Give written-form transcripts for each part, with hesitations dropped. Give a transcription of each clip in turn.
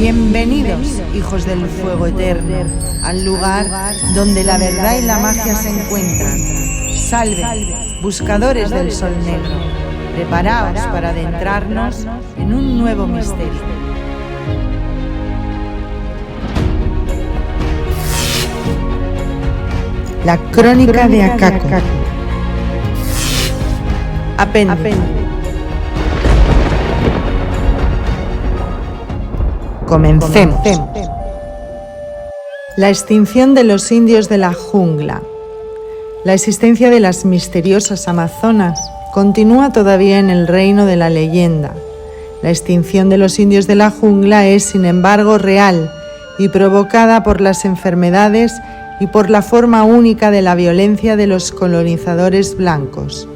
Bienvenidos, hijos del fuego eterno, al lugar donde la verdad y la magia se encuentran. Salve, buscadores del sol negro, preparaos para adentrarnos en un nuevo misterio. La crónica de Akako. Apéndice. Comencemos. La extinción de los indios de la jungla. La existencia de las misteriosas amazonas continúa todavía en el reino de la leyenda. La extinción de los indios de la jungla es, sin embargo, real y provocada por las enfermedades y por la forma única de la violencia de los colonizadores blancos.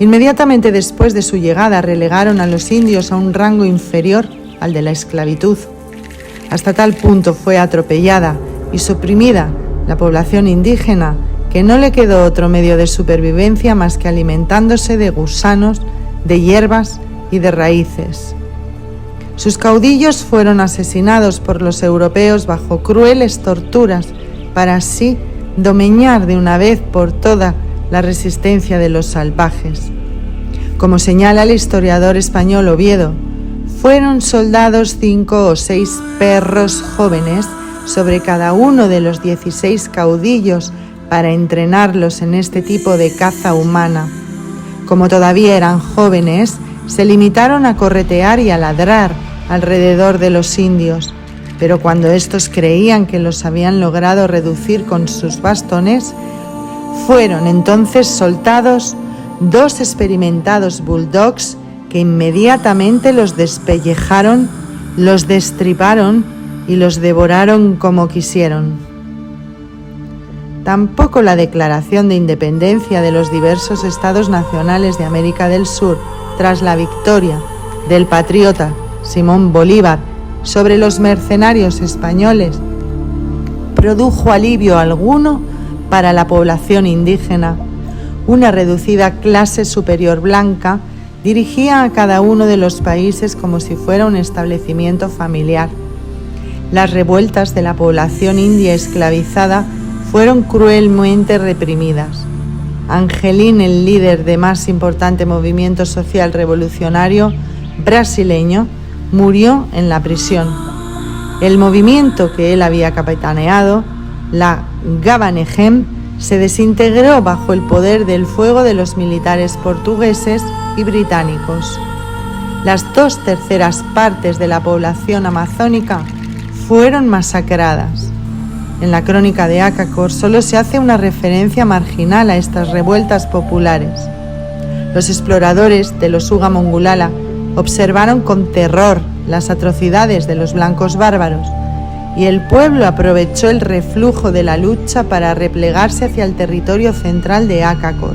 Inmediatamente después de su llegada relegaron a los indios a un rango inferior al de la esclavitud. Hasta tal punto fue atropellada y suprimida la población indígena que no le quedó otro medio de supervivencia más que alimentándose de gusanos, de hierbas y de raíces. Sus caudillos fueron asesinados por los europeos bajo crueles torturas para así domeñar de una vez por todas la resistencia de los salvajes. Como señala el historiador español Oviedo, fueron soldados 5 o 6 perros jóvenes sobre cada uno de los 16 caudillos para entrenarlos en este tipo de caza humana. Como todavía eran jóvenes, se limitaron a corretear y a ladrar alrededor de los indios, pero cuando estos creían que los habían logrado reducir con sus bastones, fueron entonces soltados 2 experimentados bulldogs que inmediatamente los despellejaron, los destriparon y los devoraron como quisieron. Tampoco la declaración de independencia de los diversos estados nacionales de América del Sur tras la victoria del patriota Simón Bolívar sobre los mercenarios españoles produjo alivio alguno para la población indígena. Una reducida clase superior blanca dirigía a cada uno de los países como si fuera un establecimiento familiar. Las revueltas de la población india esclavizada fueron cruelmente reprimidas. Angelín, el líder de más importante movimiento social revolucionario brasileño, murió en la prisión. El movimiento que él había capitaneado, la Gavanegem, se desintegró bajo el poder del fuego de los militares portugueses y británicos. Las 2/3 partes de la población amazónica fueron masacradas. En la crónica de Akako solo se hace una referencia marginal a estas revueltas populares. Los exploradores de los Uga Mongulala observaron con terror las atrocidades de los blancos bárbaros y el pueblo aprovechó el reflujo de la lucha para replegarse hacia el territorio central de Akako.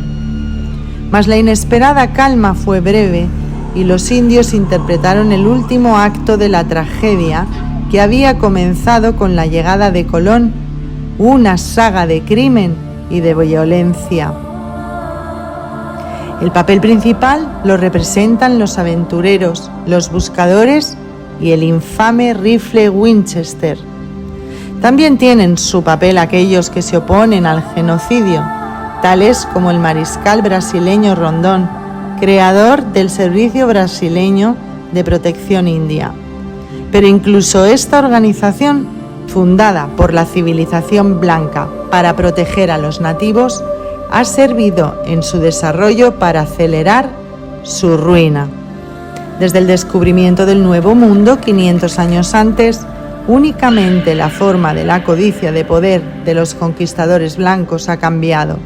Mas la inesperada calma fue breve y los indios interpretaron el último acto de la tragedia que había comenzado con la llegada de Colón, una saga de crimen y de violencia. El papel principal lo representan los aventureros, los buscadores y el infame rifle Winchester. También tienen su papel aquellos que se oponen al genocidio, tales como el mariscal brasileño Rondón, creador del Servicio Brasileño de Protección India. Pero incluso esta organización, fundada por la civilización blanca para proteger a los nativos, ha servido en su desarrollo para acelerar su ruina. Desde el descubrimiento del Nuevo Mundo, 500 años antes, únicamente la forma de la codicia de poder de los conquistadores blancos ha cambiado.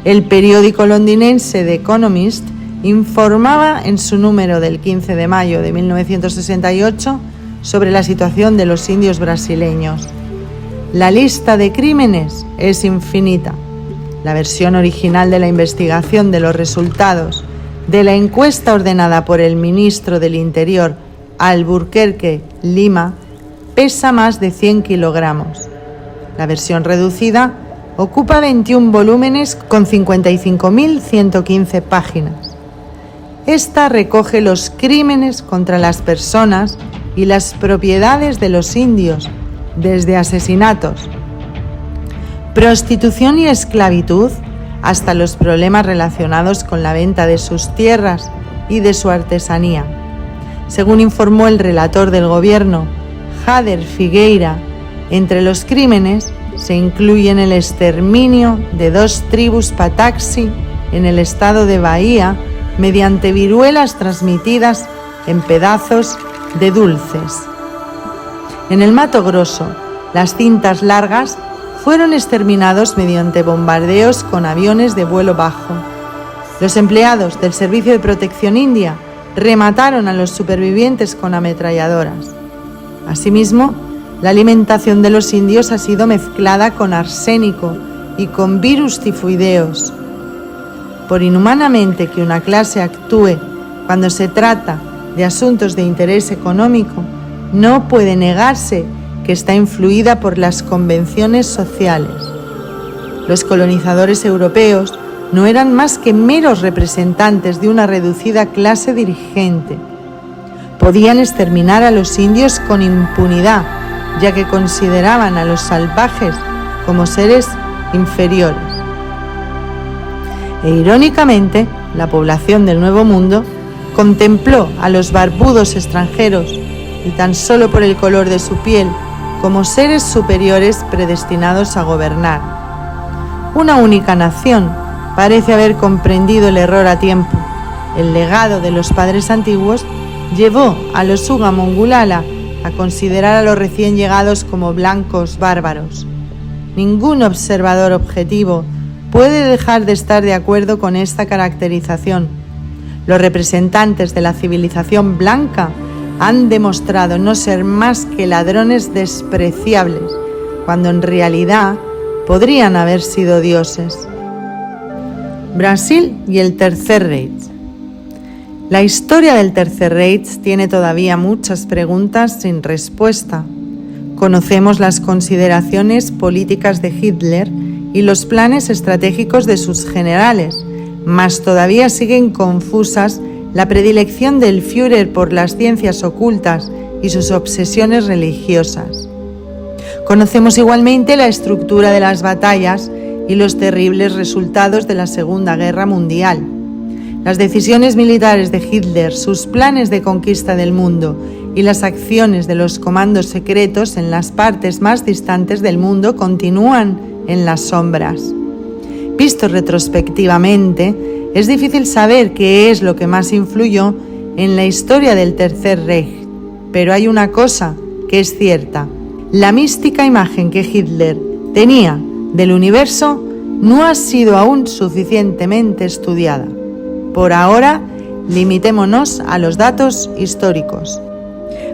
El periódico londinense The Economist informaba en su número del 15 de mayo de 1968 sobre la situación de los indios brasileños. La lista de crímenes es infinita. La versión original de la investigación de los resultados de la encuesta ordenada por el ministro del Interior, Alburquerque Lima, pesa más de 100 kilogramos. La versión reducida ocupa 21 volúmenes con 55.115 páginas. Esta recoge los crímenes contra las personas y las propiedades de los indios, desde asesinatos, prostitución y esclavitud, hasta los problemas relacionados con la venta de sus tierras y de su artesanía. Según informó el relator del gobierno, Jader Figueira, entre los crímenes se incluyen el exterminio de 2 tribus pataxi en el estado de Bahía mediante viruelas transmitidas en pedazos de dulces. En el Mato Grosso, las cintas largas fueron exterminados mediante bombardeos con aviones de vuelo bajo. Los empleados del Servicio de Protección India remataron a los supervivientes con ametralladoras. Asimismo, la alimentación de los indios ha sido mezclada con arsénico y con virus tifoideos. Por inhumanamente que una clase actúe cuando se trata de asuntos de interés económico, no puede negarse que está influida por las convenciones sociales. Los colonizadores europeos no eran más que meros representantes de una reducida clase dirigente. Podían exterminar a los indios con impunidad, ya que consideraban a los salvajes como seres inferiores. E irónicamente, la población del Nuevo Mundo contempló a los barbudos extranjeros, y tan solo por el color de su piel, como seres superiores predestinados a gobernar. Una única nación parece haber comprendido el error a tiempo. El legado de los padres antiguos llevó a los Uga Mongulala a considerar a los recién llegados como blancos bárbaros. Ningún observador objetivo puede dejar de estar de acuerdo con esta caracterización. Los representantes de la civilización blanca han demostrado no ser más que ladrones despreciables, cuando en realidad podrían haber sido dioses. Brasil y el Tercer Reich. La historia del Tercer Reich tiene todavía muchas preguntas sin respuesta. Conocemos las consideraciones políticas de Hitler y los planes estratégicos de sus generales, mas todavía siguen confusas la predilección del Führer por las ciencias ocultas y sus obsesiones religiosas. Conocemos igualmente la estructura de las batallas y los terribles resultados de la Segunda Guerra Mundial. Las decisiones militares de Hitler, sus planes de conquista del mundo y las acciones de los comandos secretos en las partes más distantes del mundo continúan en las sombras. Visto retrospectivamente, es difícil saber qué es lo que más influyó en la historia del Tercer Reich, pero hay una cosa que es cierta: la mística imagen que Hitler tenía del universo no ha sido aún suficientemente estudiada. Por ahora, limitémonos a los datos históricos.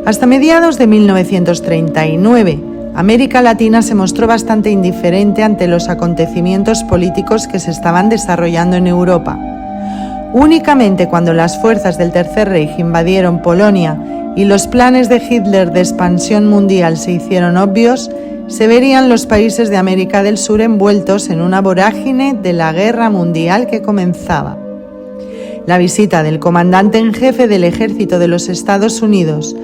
Hasta mediados de 1939, América Latina se mostró bastante indiferente ante los acontecimientos políticos que se estaban desarrollando en Europa. Únicamente cuando las fuerzas del Tercer Reich invadieron Polonia y los planes de Hitler de expansión mundial se hicieron obvios, se verían los países de América del Sur envueltos en una vorágine de la guerra mundial que comenzaba. La visita del comandante en jefe del ejército de los Estados Unidos,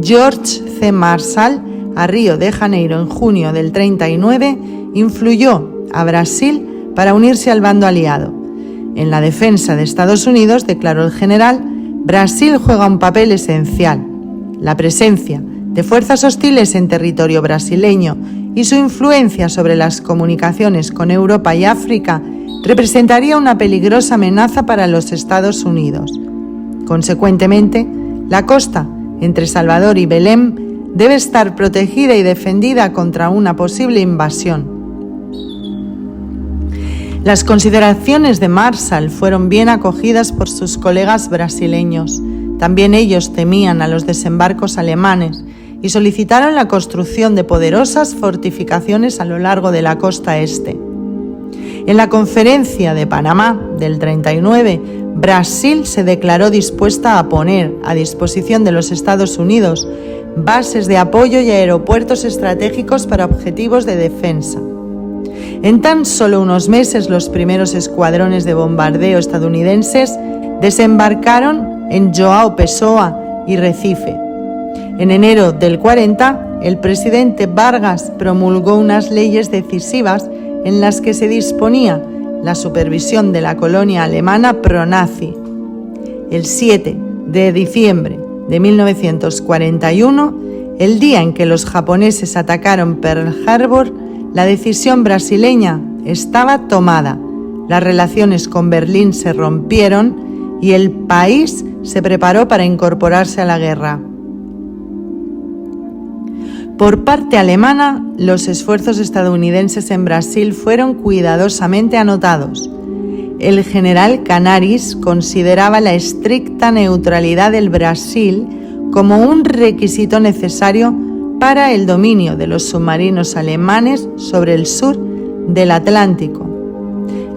George C. Marshall, a Río de Janeiro en junio del 39, influyó a Brasil para unirse al bando aliado. En la defensa de Estados Unidos, declaró el general, Brasil juega un papel esencial. La presencia de fuerzas hostiles en territorio brasileño y su influencia sobre las comunicaciones con Europa y África representaría una peligrosa amenaza para los Estados Unidos. Consecuentemente, la costa entre Salvador y Belém debe estar protegida y defendida contra una posible invasión. Las consideraciones de Marshall fueron bien acogidas por sus colegas brasileños. También ellos temían a los desembarcos alemanes y solicitaron la construcción de poderosas fortificaciones a lo largo de la costa este. En la Conferencia de Panamá del 39, Brasil se declaró dispuesta a poner a disposición de los Estados Unidos bases de apoyo y aeropuertos estratégicos para objetivos de defensa. En tan solo unos meses, los primeros escuadrones de bombardeo estadounidenses desembarcaron en João Pessoa y Recife. En enero del 40, el presidente Vargas promulgó unas leyes decisivas en las que se disponía la supervisión de la colonia alemana pronazi. El 7 de diciembre de 1941, el día en que los japoneses atacaron Pearl Harbor, la decisión brasileña estaba tomada. Las relaciones con Berlín se rompieron y el país se preparó para incorporarse a la guerra. Por parte alemana, los esfuerzos estadounidenses en Brasil fueron cuidadosamente anotados. El general Canaris consideraba la estricta neutralidad del Brasil como un requisito necesario para el dominio de los submarinos alemanes sobre el sur del Atlántico.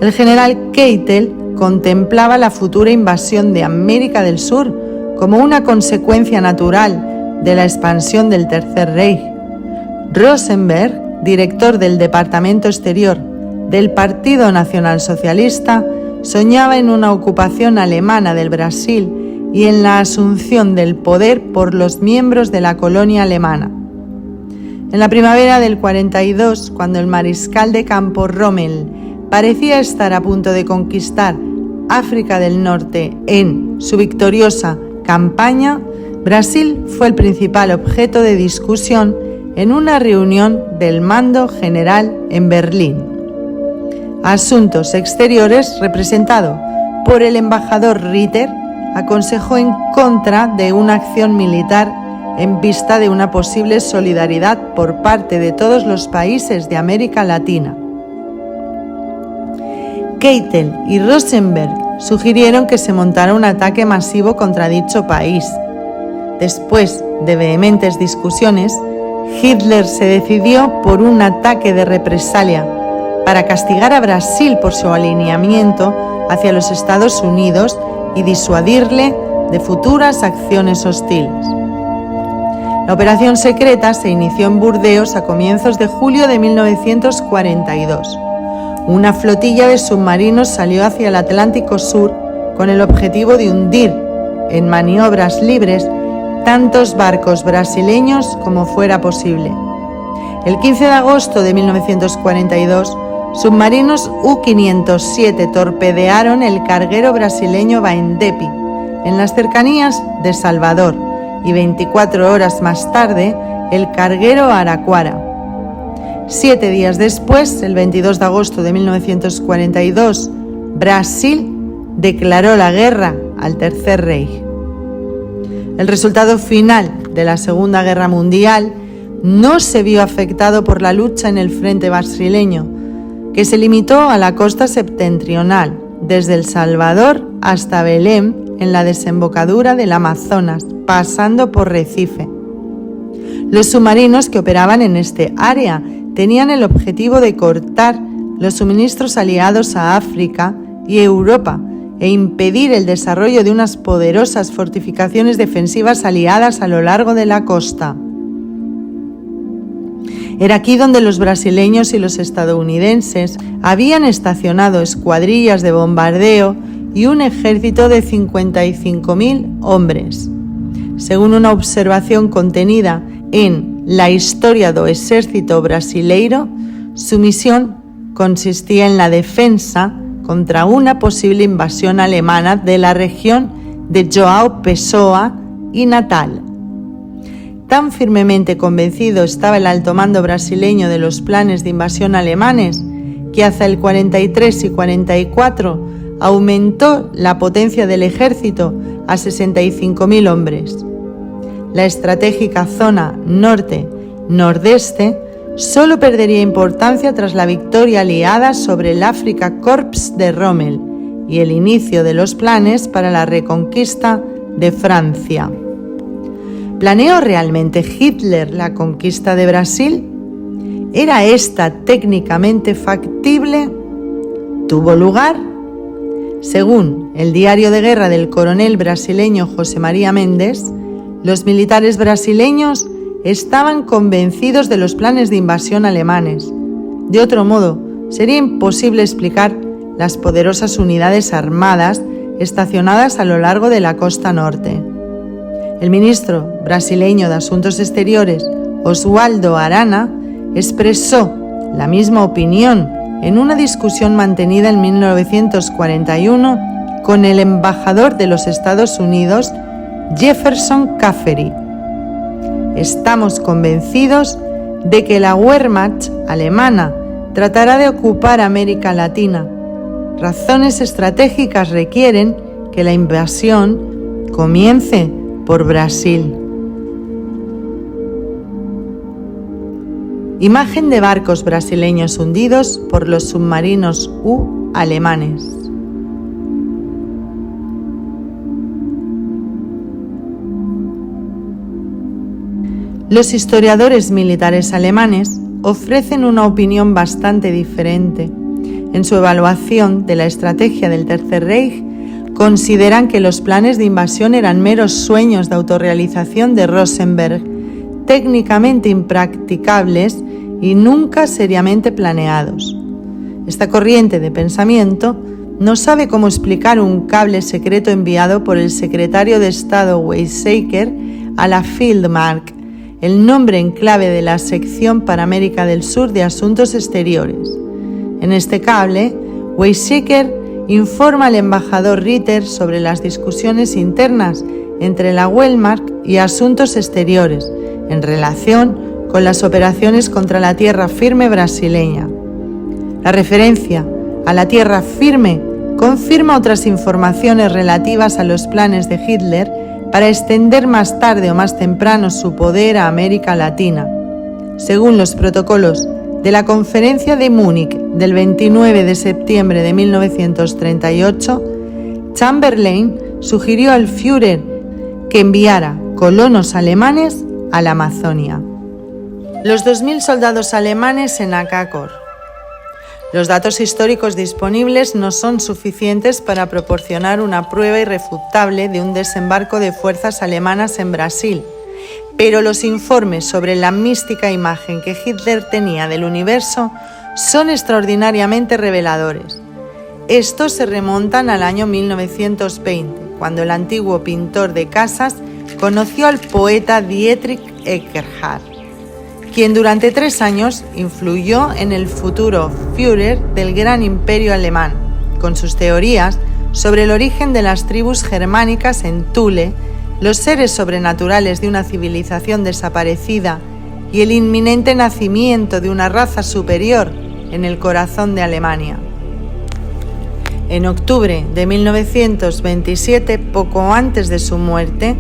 El general Keitel contemplaba la futura invasión de América del Sur como una consecuencia natural de la expansión del Tercer Reich. Rosenberg, director del Departamento Exterior del Partido Nacionalsocialista, soñaba en una ocupación alemana del Brasil y en la asunción del poder por los miembros de la colonia alemana. En la primavera del 42, cuando el mariscal de campo Rommel parecía estar a punto de conquistar África del Norte en su victoriosa campaña, Brasil fue el principal objeto de discusión en una reunión del mando general en Berlín. Asuntos Exteriores, representado por el embajador Ritter, aconsejó en contra de una acción militar en vista de una posible solidaridad por parte de todos los países de América Latina. Keitel y Rosenberg sugirieron que se montara un ataque masivo contra dicho país. Después de vehementes discusiones, Hitler se decidió por un ataque de represalia para castigar a Brasil por su alineamiento hacia los Estados Unidos y disuadirle de futuras acciones hostiles. La operación secreta se inició en Burdeos a comienzos de julio de 1942. Una flotilla de submarinos salió hacia el Atlántico Sur con el objetivo de hundir en maniobras libres tantos barcos brasileños como fuera posible. El 15 de agosto de 1942, submarinos U-507 torpedearon el carguero brasileño Baendepi en las cercanías de Salvador y 24 horas más tarde el carguero Araquara. 7 días después, el 22 de agosto de 1942, Brasil declaró la guerra al Tercer Reich. El resultado final de la Segunda Guerra Mundial no se vio afectado por la lucha en el frente brasileño, que se limitó a la costa septentrional, desde El Salvador hasta Belém, en la desembocadura del Amazonas, pasando por Recife. Los submarinos que operaban en este área tenían el objetivo de cortar los suministros aliados a África y Europa e impedir el desarrollo de unas poderosas fortificaciones defensivas aliadas a lo largo de la costa. Era aquí donde los brasileños y los estadounidenses habían estacionado escuadrillas de bombardeo y un ejército de 55.000 hombres. Según una observación contenida en La Historia do Exército Brasileiro, su misión consistía en la defensa contra una posible invasión alemana de la región de João Pessoa y Natal. Tan firmemente convencido estaba el alto mando brasileño de los planes de invasión alemanes que hacia el 43 y 44 aumentó la potencia del ejército a 65.000 hombres. La estratégica zona norte-nordeste solo perdería importancia tras la victoria aliada sobre el Afrika Korps de Rommel y el inicio de los planes para la reconquista de Francia. ¿Planeó realmente Hitler la conquista de Brasil? ¿Era esta técnicamente factible? ¿Tuvo lugar? Según el diario de guerra del coronel brasileño José María Méndez, los militares brasileños estaban convencidos de los planes de invasión alemanes. De otro modo, sería imposible explicar las poderosas unidades armadas estacionadas a lo largo de la costa norte. El ministro brasileño de Asuntos Exteriores, Oswaldo Arana, expresó la misma opinión en una discusión mantenida en 1941 con el embajador de los Estados Unidos, Jefferson Caffery. Estamos convencidos de que la Wehrmacht alemana tratará de ocupar América Latina. Razones estratégicas requieren que la invasión comience por Brasil. Imagen de barcos brasileños hundidos por los submarinos U alemanes. Los historiadores militares alemanes ofrecen una opinión bastante diferente. En su evaluación de la estrategia del Tercer Reich, consideran que los planes de invasión eran meros sueños de autorrealización de Rosenberg, técnicamente impracticables y nunca seriamente planeados. Esta corriente de pensamiento no sabe cómo explicar un cable secreto enviado por el secretario de Estado Weizsäcker a la Fieldmark, el nombre en clave de la sección para América del Sur de Asuntos Exteriores. En este cable, Weizsäcker informa al embajador Ritter sobre las discusiones internas entre la Wehrmacht y Asuntos Exteriores en relación con las operaciones contra la tierra firme brasileña. La referencia a la tierra firme confirma otras informaciones relativas a los planes de Hitler para extender más tarde o más temprano su poder a América Latina. Según los protocolos de la Conferencia de Múnich del 29 de septiembre de 1938, Chamberlain sugirió al Führer que enviara colonos alemanes a la Amazonia. Los 2.000 soldados alemanes en Acácor. Los datos históricos disponibles no son suficientes para proporcionar una prueba irrefutable de un desembarco de fuerzas alemanas en Brasil, pero los informes sobre la mística imagen que Hitler tenía del universo son extraordinariamente reveladores. Estos se remontan al año 1920, cuando el antiguo pintor de casas conoció al poeta Dietrich Eckart, quien durante 3 años influyó en el futuro Führer del gran imperio alemán, con sus teorías sobre el origen de las tribus germánicas en Thule, los seres sobrenaturales de una civilización desaparecida y el inminente nacimiento de una raza superior en el corazón de Alemania. En octubre de 1927, poco antes de su muerte,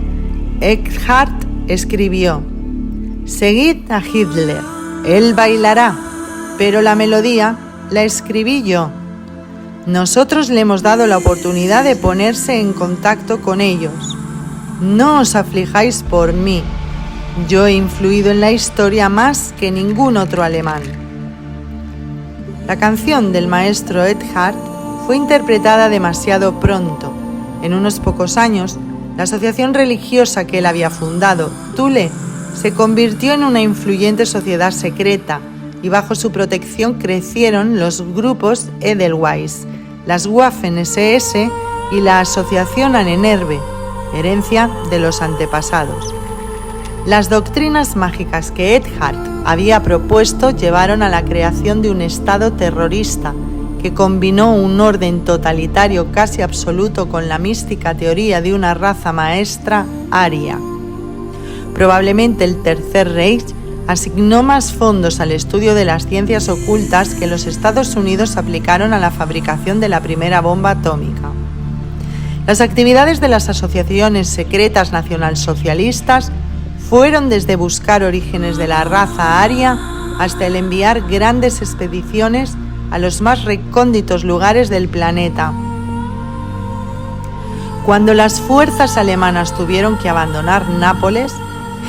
Eckart escribió: «Seguid a Hitler, él bailará, pero la melodía la escribí yo. Nosotros le hemos dado la oportunidad de ponerse en contacto con ellos. No os aflijáis por mí, yo he influido en la historia más que ningún otro alemán». La canción del maestro Eckart fue interpretada demasiado pronto. En unos pocos años, la asociación religiosa que él había fundado, Thule, se convirtió en una influyente sociedad secreta y bajo su protección crecieron los grupos Edelweiss, las Waffen-SS y la Asociación Ahnenerbe, herencia de los antepasados. Las doctrinas mágicas que Eckart había propuesto llevaron a la creación de un Estado terrorista que combinó un orden totalitario casi absoluto con la mística teoría de una raza maestra aria. Probablemente el Tercer Reich asignó más fondos al estudio de las ciencias ocultas que los Estados Unidos aplicaron a la fabricación de la primera bomba atómica. Las actividades de las asociaciones secretas nacionalsocialistas fueron desde buscar orígenes de la raza aria hasta el enviar grandes expediciones a los más recónditos lugares del planeta. Cuando las fuerzas alemanas tuvieron que abandonar Nápoles,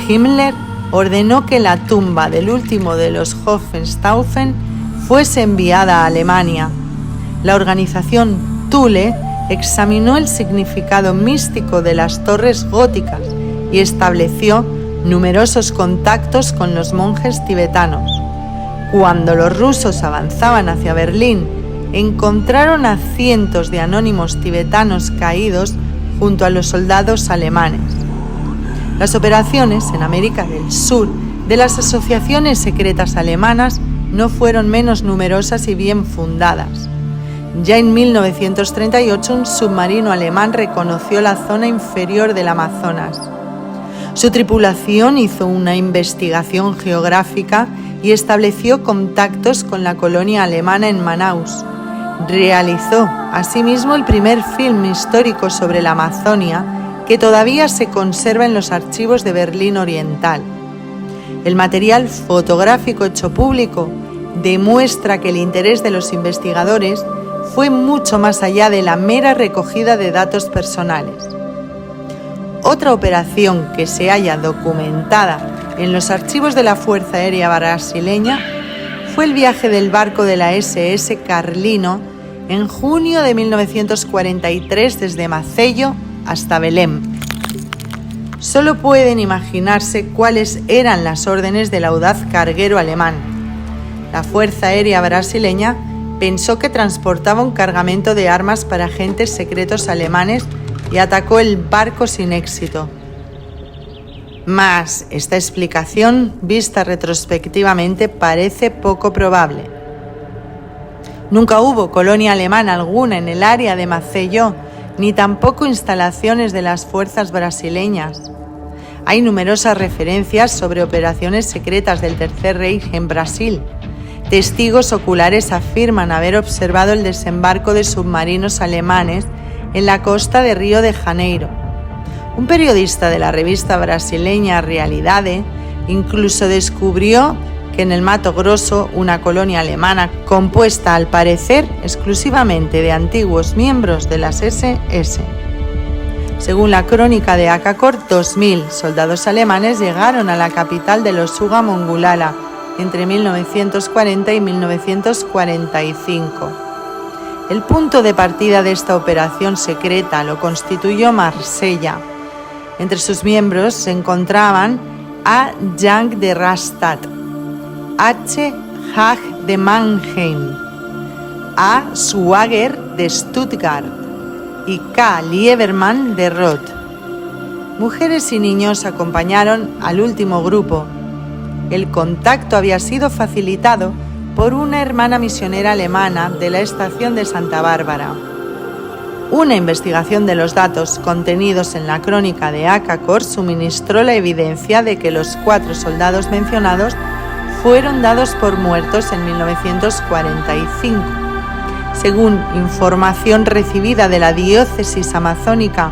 Himmler ordenó que la tumba del último de los Hohenstaufen fuese enviada a Alemania. La organización Thule examinó el significado místico de las torres góticas y estableció numerosos contactos con los monjes tibetanos. Cuando los rusos avanzaban hacia Berlín, encontraron a cientos de anónimos tibetanos caídos junto a los soldados alemanes. Las operaciones en América del Sur de las asociaciones secretas alemanas no fueron menos numerosas y bien fundadas. Ya en 1938 un submarino alemán reconoció la zona inferior del Amazonas. Su tripulación hizo una investigación geográfica y estableció contactos con la colonia alemana en Manaus. Realizó asimismo el primer film histórico sobre la Amazonia, que todavía se conserva en los archivos de Berlín Oriental. El material fotográfico hecho público demuestra que el interés de los investigadores fue mucho más allá de la mera recogida de datos personales. Otra operación que se halla documentada en los archivos de la Fuerza Aérea Brasileña fue el viaje del barco de la SS Carlino en junio de 1943 desde Maceió hasta Belém. Solo pueden imaginarse cuáles eran las órdenes del audaz carguero alemán. La Fuerza Aérea Brasileña pensó que transportaba un cargamento de armas para agentes secretos alemanes y atacó el barco sin éxito. Mas esta explicación, vista retrospectivamente, parece poco probable. Nunca hubo colonia alemana alguna en el área de Maceió, ni tampoco instalaciones de las fuerzas brasileñas. Hay numerosas referencias sobre operaciones secretas del Tercer Reich en Brasil. Testigos oculares afirman haber observado el desembarco de submarinos alemanes en la costa de Río de Janeiro. Un periodista de la revista brasileña Realidade incluso descubrió que en el Mato Grosso, una colonia alemana compuesta al parecer exclusivamente de antiguos miembros de las SS. Según la crónica de Akakor, 2000 soldados alemanes llegaron a la capital de los Uga Mongulala entre 1940 y 1945. El punto de partida de esta operación secreta lo constituyó Marsella. Entre sus miembros se encontraban A. Young de Rastatt, H. Haag de Mannheim, A. Schwager de Stuttgart y K. Liebermann de Roth. Mujeres y niños acompañaron al último grupo. El contacto había sido facilitado por una hermana misionera alemana de la estación de Santa Bárbara. Una investigación de los datos contenidos en la crónica de Akakor suministró la evidencia de que los 4 soldados mencionados fueron dados por muertos en 1945. Según información recibida de la diócesis amazónica,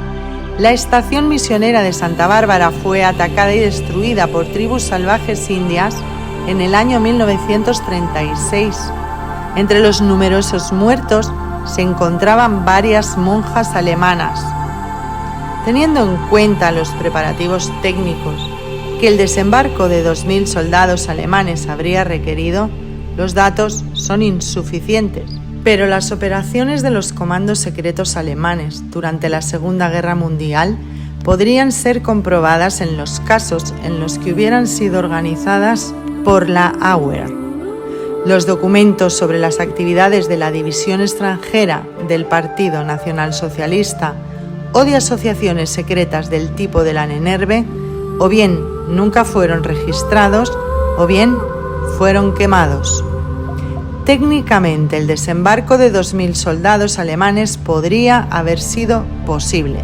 la estación misionera de Santa Bárbara fue atacada y destruida por tribus salvajes indias en el año 1936. Entre los numerosos muertos se encontraban varias monjas alemanas. Teniendo en cuenta los preparativos técnicos que el desembarco de 2000 soldados alemanes habría requerido, los datos son insuficientes. Pero las operaciones de los comandos secretos alemanes durante la Segunda Guerra Mundial podrían ser comprobadas en los casos en los que hubieran sido organizadas por la Abwehr. Los documentos sobre las actividades de la división extranjera del Partido Nacionalsocialista o de asociaciones secretas del tipo de la NENERVE o bien nunca fueron registrados o bien fueron quemados. Técnicamente, el desembarco de 2000 soldados alemanes podría haber sido posible.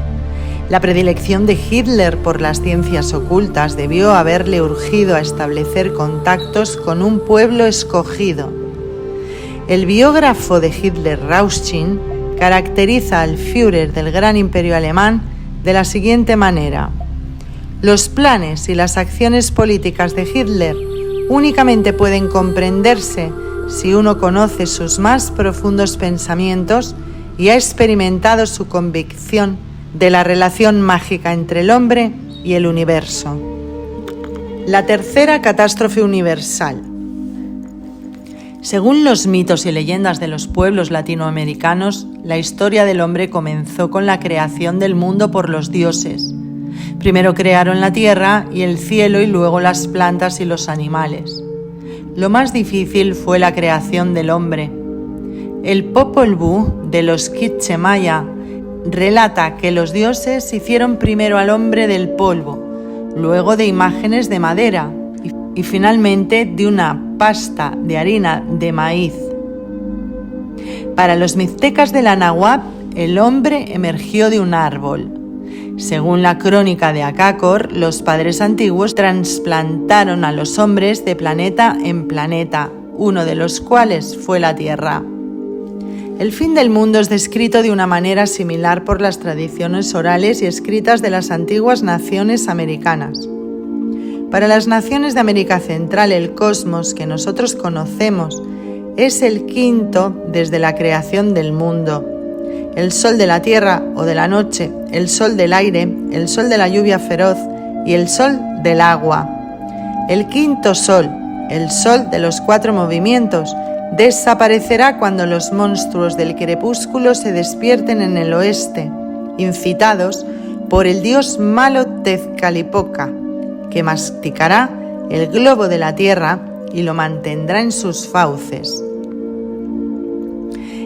La predilección de Hitler por las ciencias ocultas debió haberle urgido a establecer contactos con un pueblo escogido. El biógrafo de Hitler, Rauschning, caracteriza al Führer del gran imperio alemán de la siguiente manera: los planes y las acciones políticas de Hitler únicamente pueden comprenderse si uno conoce sus más profundos pensamientos y ha experimentado su convicción de la relación mágica entre el hombre y el universo. La tercera catástrofe universal. Según los mitos y leyendas de los pueblos latinoamericanos, la historia del hombre comenzó con la creación del mundo por los dioses. Primero crearon la tierra y el cielo y luego las plantas y los animales. Lo más difícil fue la creación del hombre. El Popol Vuh de los Quiché Maya relata que los dioses hicieron primero al hombre del polvo, luego de imágenes de madera y finalmente de una pasta de harina de maíz. Para los mixtecas de la Náhuatl, el hombre emergió de un árbol. Según la crónica de Acácor, los padres antiguos trasplantaron a los hombres de planeta en planeta, uno de los cuales fue la Tierra. El fin del mundo es descrito de una manera similar por las tradiciones orales y escritas de las antiguas naciones americanas. Para las naciones de América Central, el cosmos que nosotros conocemos es el quinto desde la creación del mundo. El sol de la tierra o de la noche, el sol del aire, el sol de la lluvia feroz y el sol del agua. El quinto sol, el sol de los 4 movimientos, desaparecerá cuando los monstruos del crepúsculo se despierten en el oeste, incitados por el dios malo Tezcatlipoca, que masticará el globo de la tierra y lo mantendrá en sus fauces.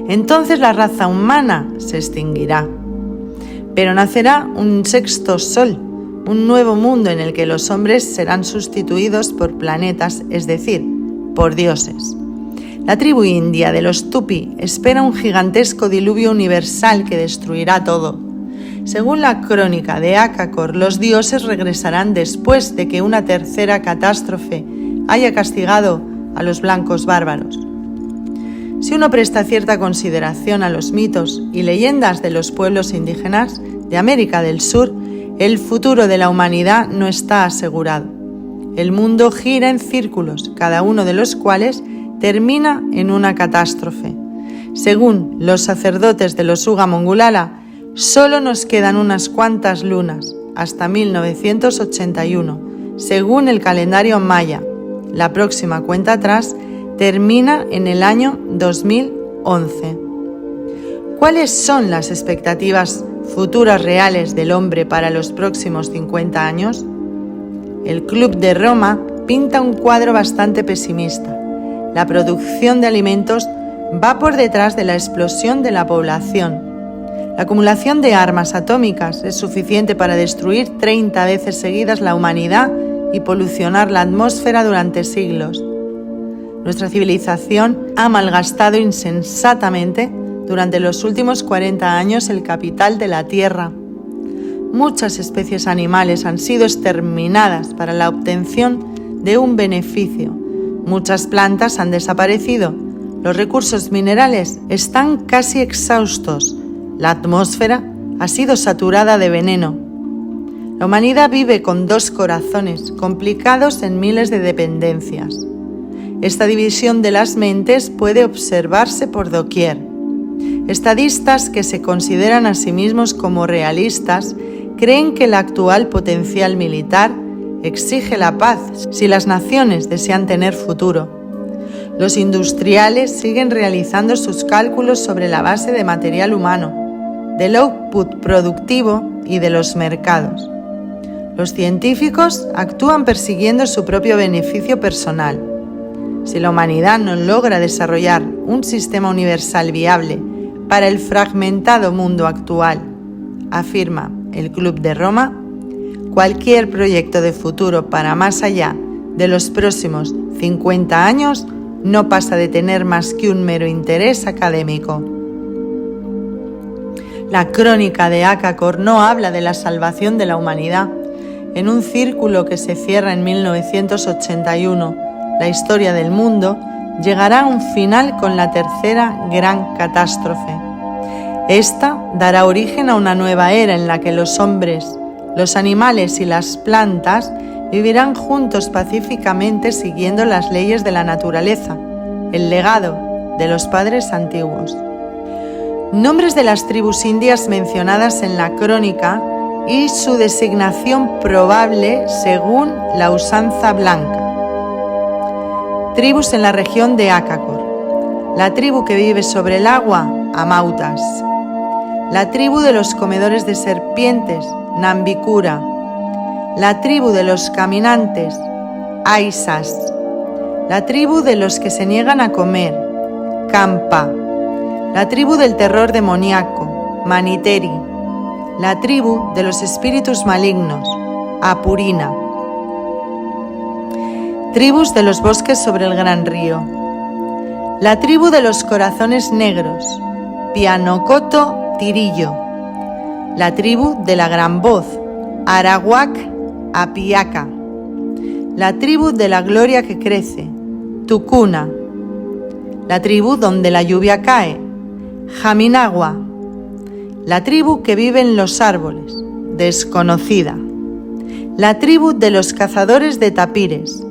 Entonces la raza humana se extinguirá, pero nacerá un 6º sol, un nuevo mundo en el que los hombres serán sustituidos por planetas, es decir, por dioses. La tribu india de los Tupi espera un gigantesco diluvio universal que destruirá todo. Según la crónica de Acácor, los dioses regresarán después de que una tercera catástrofe haya castigado a los blancos bárbaros. Si uno presta cierta consideración a los mitos y leyendas de los pueblos indígenas de América del Sur, el futuro de la humanidad no está asegurado. El mundo gira en círculos, cada uno de los cuales termina en una catástrofe. Según los sacerdotes de los Uga Mongulala, solo nos quedan unas cuantas lunas, hasta 1981, según el calendario maya. La próxima cuenta atrás termina en el año 2011. ¿Cuáles son las expectativas futuras reales del hombre para los próximos 50 años? El Club de Roma pinta un cuadro bastante pesimista. La producción de alimentos va por detrás de la explosión de la población. La acumulación de armas atómicas es suficiente para destruir 30 veces seguidas la humanidad y polucionar la atmósfera durante siglos. Nuestra civilización ha malgastado insensatamente durante los últimos 40 años el capital de la Tierra. Muchas especies animales han sido exterminadas para la obtención de un beneficio. Muchas plantas han desaparecido. Los recursos minerales están casi exhaustos. La atmósfera ha sido saturada de veneno. La humanidad vive con 2 corazones, complicados en miles de dependencias. Esta división de las mentes puede observarse por doquier. Estadistas que se consideran a sí mismos como realistas creen que el actual potencial militar exige la paz si las naciones desean tener futuro. Los industriales siguen realizando sus cálculos sobre la base de material humano, del output productivo y de los mercados. Los científicos actúan persiguiendo su propio beneficio personal. Si la humanidad no logra desarrollar un sistema universal viable para el fragmentado mundo actual, afirma el Club de Roma, cualquier proyecto de futuro para más allá de los próximos 50 años no pasa de tener más que un mero interés académico. La crónica de Acácor no habla de la salvación de la humanidad. En un círculo que se cierra en 1981, la historia del mundo llegará a un final con la tercera gran catástrofe. Esta dará origen a una nueva era en la que los hombres, los animales y las plantas vivirán juntos pacíficamente siguiendo las leyes de la naturaleza, el legado de los padres antiguos. Nombres de las tribus indias mencionadas en la crónica y su designación probable según la usanza blanca. Tribus en la región de Acácor. La tribu que vive sobre el agua, Amautas. La tribu de los comedores de serpientes, Nambikura. La tribu de los caminantes, Aisas. La tribu de los que se niegan a comer, Kampa. La tribu del terror demoníaco, Maniteri. La tribu de los espíritus malignos, Apurina. Tribus de los bosques sobre el gran río. La tribu de los corazones negros, Pianocoto Tirillo. La tribu de la gran voz, Arawak Apiaca. La tribu de la gloria que crece, Tucuna. La tribu donde la lluvia cae, Jaminagua. La tribu que vive en los árboles, Desconocida. La tribu de los cazadores de tapires,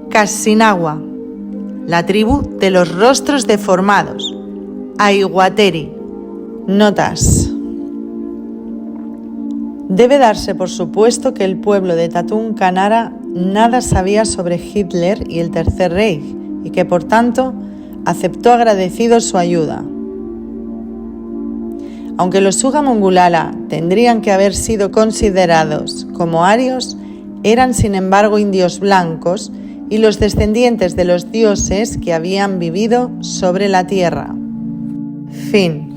Cassinagua. La tribu de los rostros deformados, Aiguateri. Notas. Debe darse por supuesto que el pueblo de Tatún Kanara nada sabía sobre Hitler y el Tercer Reich y que por tanto aceptó agradecido su ayuda. Aunque los Uga Mongulala tendrían que haber sido considerados como arios, eran sin embargo indios blancos y los descendientes de los dioses que habían vivido sobre la tierra. Fin.